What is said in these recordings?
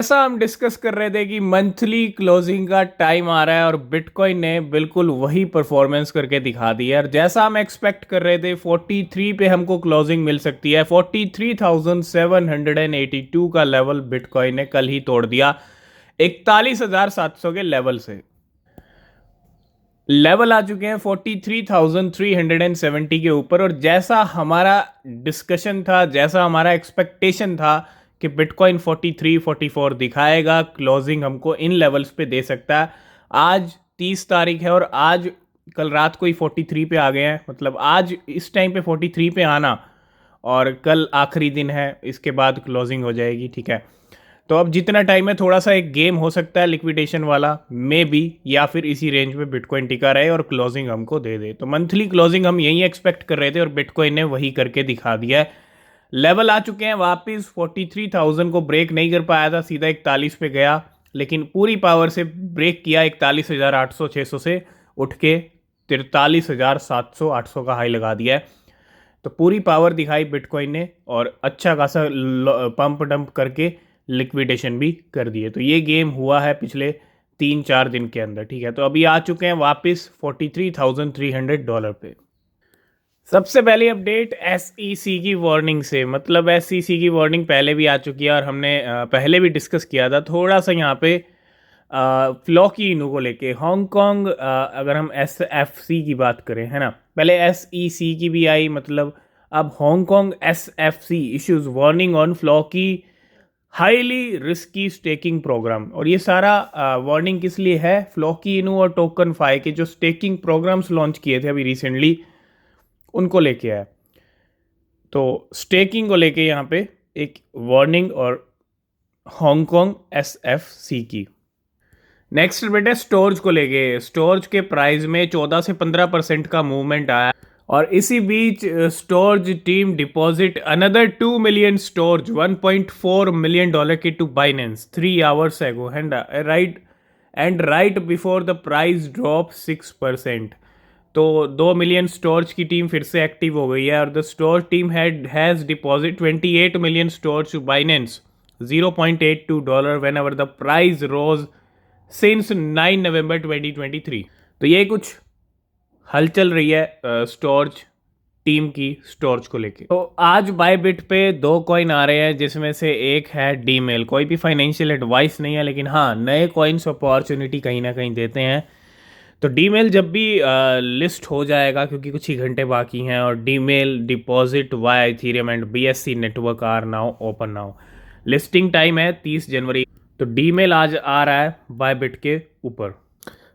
ऐसा हम डिस्कस कर रहे थे कि मंथली क्लोजिंग का टाइम आ रहा है और बिटकॉइन ने बिल्कुल वही परफॉर्मेंस करके दिखा दी है। और जैसा हम एक्सपेक्ट कर रहे थे 43 पे हमको क्लोजिंग मिल सकती है। 43,782 का लेवल बिटकॉइन ने कल ही तोड़ दिया 41,700 के लेवल से। लेवल आ चुके हैं 43,370 के ऊपर। और जैसा हमारा डिस्कशन था, जैसा हमारा एक्सपेक्टेशन था कि बिटकॉइन 43 44 दिखाएगा, क्लोजिंग हमको इन लेवल्स पे दे सकता है। आज 30 तारीख है और आज कल रात को ही 43 पे आ गए हैं। मतलब आज इस टाइम पे 43 पे आना और कल आखिरी दिन है, इसके बाद क्लोजिंग हो जाएगी। ठीक है, तो अब जितना टाइम है थोड़ा सा एक गेम हो सकता है लिक्विडेशन वाला, मे बी, या फिर इसी रेंज में बिटकॉइन टिका रहे और क्लोजिंग हमको दे दे। तो मंथली क्लोजिंग हम यही एक्सपेक्ट कर रहे थे और बिटकॉइन ने वही करके दिखा दिया है। लेवल आ चुके हैं वापस। 43,000 को ब्रेक नहीं कर पाया था, सीधा 41 पे गया, लेकिन पूरी पावर से ब्रेक किया 41,800 600 से उठ के 43,700 800 का हाई लगा दिया है। तो पूरी पावर दिखाई बिटकॉइन ने और अच्छा खासा पंप डंप करके लिक्विडेशन भी कर दिए। तो ये गेम हुआ है पिछले 3-4 दिन के अंदर। ठीक है, तो अभी आ चुके हैं वापस $43,300 पे। सबसे पहली अपडेट एसईसी की वार्निंग से। मतलब एसईसी की वार्निंग पहले भी आ चुकी है और हमने पहले भी डिस्कस किया था थोड़ा सा यहाँ पे फ्लॉकी इनू को लेके। हांगकांग, अगर हम एसएफसी की बात करें, है ना, पहले एसईसी की भी आई, मतलब अब Hong Kong SFC issues warning on Floki highly risky staking program. और ये सारा वार्निंग किस लिए है? फ्लॉकी इनू और टोकन फाई के जो स्टेकिंग प्रोग्राम्स लॉन्च किए थे अभी रिसेंटली, उनको लेके आया। तो स्टेकिंग को लेके यहाँ पे एक वार्निंग और हांगकांग एसएफसी की। नेक्स्ट बेटे स्टोर्ज को लेके। स्टोर्ज के प्राइस में 14 से 15% का मूवमेंट आया और इसी बीच Storj team deposit another 2 million Storj $1.4 million की to Binance 3 hours ago, and right before the price drop 6%। तो 2 मिलियन स्टोर्ज की टीम फिर से एक्टिव हो गई है और the Storj team has deposit 28 million Storj to Binance $0.82 whenever the price rose since 9 November 2023। तो ये कुछ हलचल रही है स्टोर्ज टीम की स्टोर्ज को लेके। तो आज बायबिट पे 2 कॉइन आ रहे हैं, जिसमें से एक है डीमेल। कोई भी फाइनेंशियल एडवाइस नहीं है, लेकिन हाँ, नए कॉइन्स अपॉर्चुनिटी कहीं ना कहीं देते हैं। तो डीमेल जब भी लिस्ट हो जाएगा, क्योंकि कुछ ही घंटे बाकी हैं, और Dmail deposit via Ethereum and BSC network are now open now. Listing time है 30 जनवरी। तो डीमेल आज आ रहा है बायबिट के ऊपर।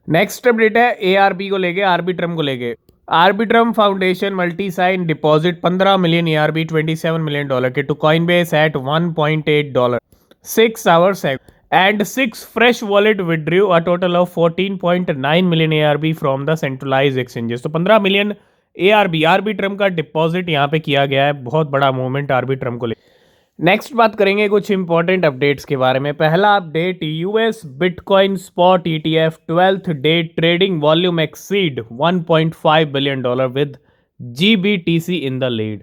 नेक्स्ट अपडेट है एआरबी को लेके, आर्बिट्रम को लेके। Arbitrum foundation multi sign deposit 15 million ARB $27 million के to Coinbase at $1.8 6 hours and 6 fresh wallet withdrew a total of 14.9 million ARB from the centralized exchanges। तो 15 मिलियन ARB आर्बिट्रम का deposit यहाँ पे किया गया है। बहुत बड़ा मूवमेंट आर्बिट्रम को ले। नेक्स्ट बात करेंगे कुछ इंपॉर्टेंट अपडेट्स के बारे में। पहला update, US bitcoin spot ETF 12th day trading volume exceed $1.5 billion with GBTC in the lead.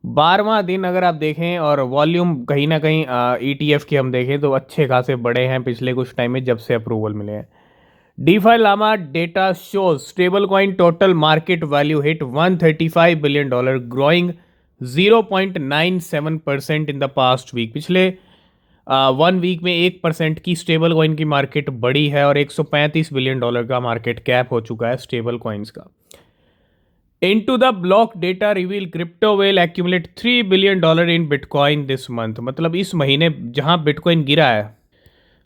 12वां दिन अगर आप देखें और वॉल्यूम कहीं ना कहीं ईटीएफ की हम देखें तो अच्छे खासे बड़े हैं पिछले कुछ टाइम में, जब से अप्रूवल मिले हैं। DeFi Llama data shows stable coin total market value hit $135 billion, growing 0.97% in the past week. पिछले 1 वीक में 1% की स्टेबल कॉइन की मार्केट बढ़ी है और $135 बिलियन का मार्केट कैप हो चुका है स्टेबल कॉइन्स का। Into the block data reveal crypto whale accumulate $3 billion in bitcoin this month. मतलब इस महीने जहां बिटकॉइन गिरा है,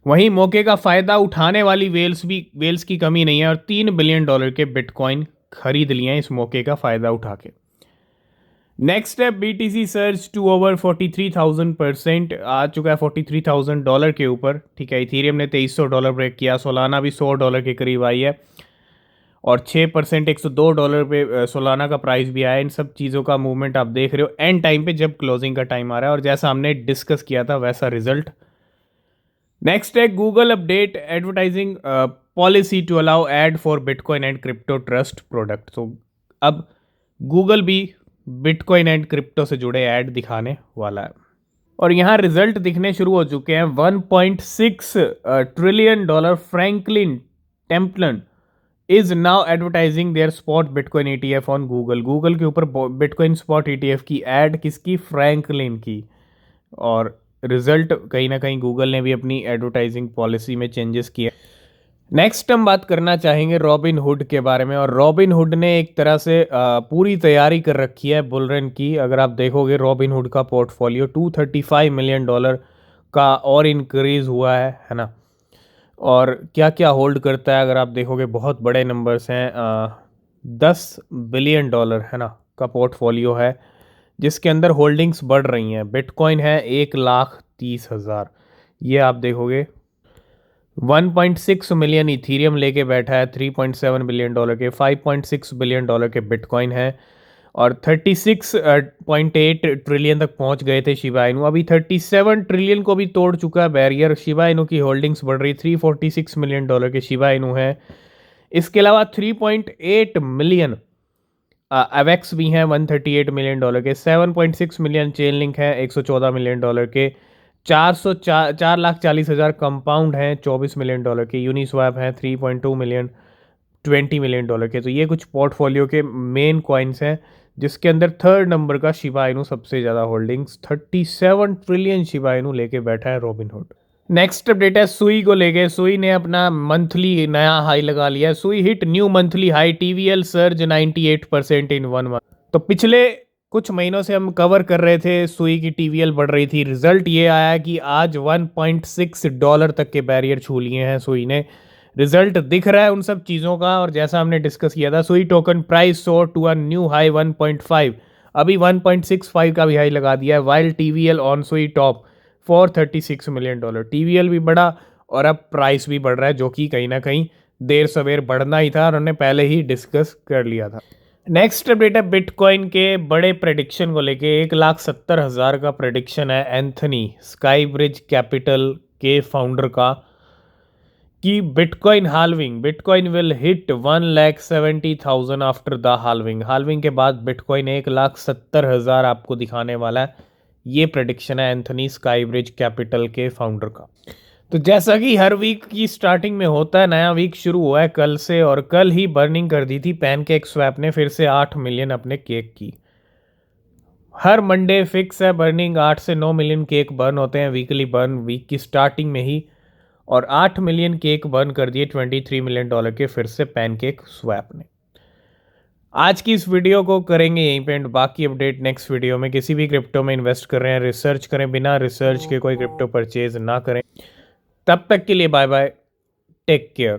वहीं मौके का फायदा उठाने वाली वेल्स की कमी नहीं है और $3 बिलियन के बिटकॉइन खरीद लिए हैं इस मौके का फायदा उठा के। नेक्स्ट है बीटीसी सर्च टू ओवर 43,000%, आ चुका है $43,000 के ऊपर। ठीक है, इथेरियम ने $2300 ब्रेक किया, सोलाना भी $100 के करीब आई है और 6% $102 पे सोलाना का प्राइस भी आया। इन सब चीज़ों का मूवमेंट आप देख रहे हो एंड टाइम पे जब क्लोजिंग का टाइम आ रहा है, और जैसा हमने डिस्कस किया था वैसा रिजल्ट। नेक्स्ट है Google update advertising policy to allow ad for bitcoin and crypto trust product. तो अब गूगल भी बिटकॉइन एंड क्रिप्टो से जुड़े ऐड दिखाने वाला है। और यहाँ रिजल्ट दिखने शुरू हो चुके हैं। 1.6 trillion dollar Franklin Templeton is now advertising their spot bitcoin ETF on Google. Google के ऊपर बिटकॉइन स्पॉट ETF की एड किसकी? फ्रैंकलिन की। और रिजल्ट कहीं ना कहीं गूगल ने भी अपनी एडवर्टाइजिंग पॉलिसी में चेंजेस किए। नेक्स्ट हम बात करना चाहेंगे रॉबिन हुड के बारे में। और रॉबिन हुड ने एक तरह से पूरी तैयारी कर रखी है बुल रन की। अगर आप देखोगे रॉबिन हुड का पोर्टफोलियो $235 मिलियन का और इंक्रीज हुआ है ना। और क्या क्या होल्ड करता है अगर आप देखोगे, बहुत बड़े नंबर्स हैं। $10 बिलियन है ना का पोर्टफोलियो है, जिसके अंदर होल्डिंग्स बढ़ रही हैं। बिटकॉइन है 1,30,000, ये आप देखोगे। 1.6 मिलियन इथीरियम लेके बैठा है, $3.7 बिलियन के। $5.6 बिलियन के बिटकॉइन है। और 36.8 ट्रिलियन तक पहुंच गए थे शिबा इनू। अभी 37 ट्रिलियन को भी तोड़ चुका है बैरियर। शिबा इनू की होल्डिंग्स बढ़ रही। $346 मिलियन के शिबा इनू है। इसके अलावा 3.8 मिलियन अवेक्स भी हैं 138 मिलियन के। 7.6 मिलियन चेन लिंक है 114 मिलियन के। 4,40,000 कंपाउंड हैं 24 मिलियन के। यूनिस्वैप हैं 3.2 मिलियन 20 मिलियन के। तो ये कुछ पोर्टफोलियो के मेन कॉइन्स हैं, जिसके अंदर थर्ड नंबर का शिबा इनू सबसे ज़्यादा होल्डिंग्स 37 ट्रिलियन शिबा इनू लेके बैठा है रॉबिनहुड। नेक्स्ट अपडेट है सुई को लेके। सुई ने अपना मंथली नया हाई लगा लिया है। सुई hit new monthly high, TVL surge 98% इन 1 मंथ। तो पिछले कुछ महीनों से हम कवर कर रहे थे, सुई की TVL बढ़ रही थी। रिजल्ट ये आया कि आज $1.6 तक के बैरियर छू लिए हैं सुई ने। रिजल्ट दिख रहा है उन सब चीज़ों का। और जैसा हमने डिस्कस किया था, सुई टोकन प्राइस सो टू अ न्यू हाई 1.5, अभी 1.65 का भी हाई लगा दिया है। While TVL on Sui top for $36 million. TVL भी बढ़ा और अब प्राइस भी बढ़ रहा है, जो कि कहीं ना कहीं देर सवेर बढ़ना ही था और उन्होंने पहले ही डिस्कस कर लिया था। नेक्स्ट अपडेट है बिटकॉइन के बड़े प्रेडिक्शन को लेके। 1,70,000 का प्रेडिक्शन है एंथनी स्काई ब्रिज कैपिटल के फाउंडर का, कि bitcoin will hit 1,70,000 after the halving के बाद बिटकॉइन 1,70,000 आपको दिखाने वाला है। ये प्रेडिक्शन है एंथनी स्काई ब्रिज कैपिटल के फाउंडर का। तो जैसा कि हर वीक की स्टार्टिंग में होता है, नया वीक शुरू हुआ है कल से। और कल ही बर्निंग कर दी थी पैनकेक स्वैप ने फिर से 8 मिलियन अपने केक की। हर मंडे फिक्स है बर्निंग, 8 से 9 मिलियन केक बर्न होते हैं वीकली बर्न, वीक की स्टार्टिंग में ही। और 8 मिलियन केक बर्न कर दिए $23 मिलियन के फिर से पैनकेक स्वैप ने। आज की इस वीडियो को करेंगे यहीं पे एंड। बाकी अपडेट नेक्स्ट वीडियो में। किसी भी क्रिप्टो में इन्वेस्ट कर रहे हैं, रिसर्च करें, बिना रिसर्च के कोई क्रिप्टो परचेज ना करें। तब तक के लिए बाय बाय, टेक केयर।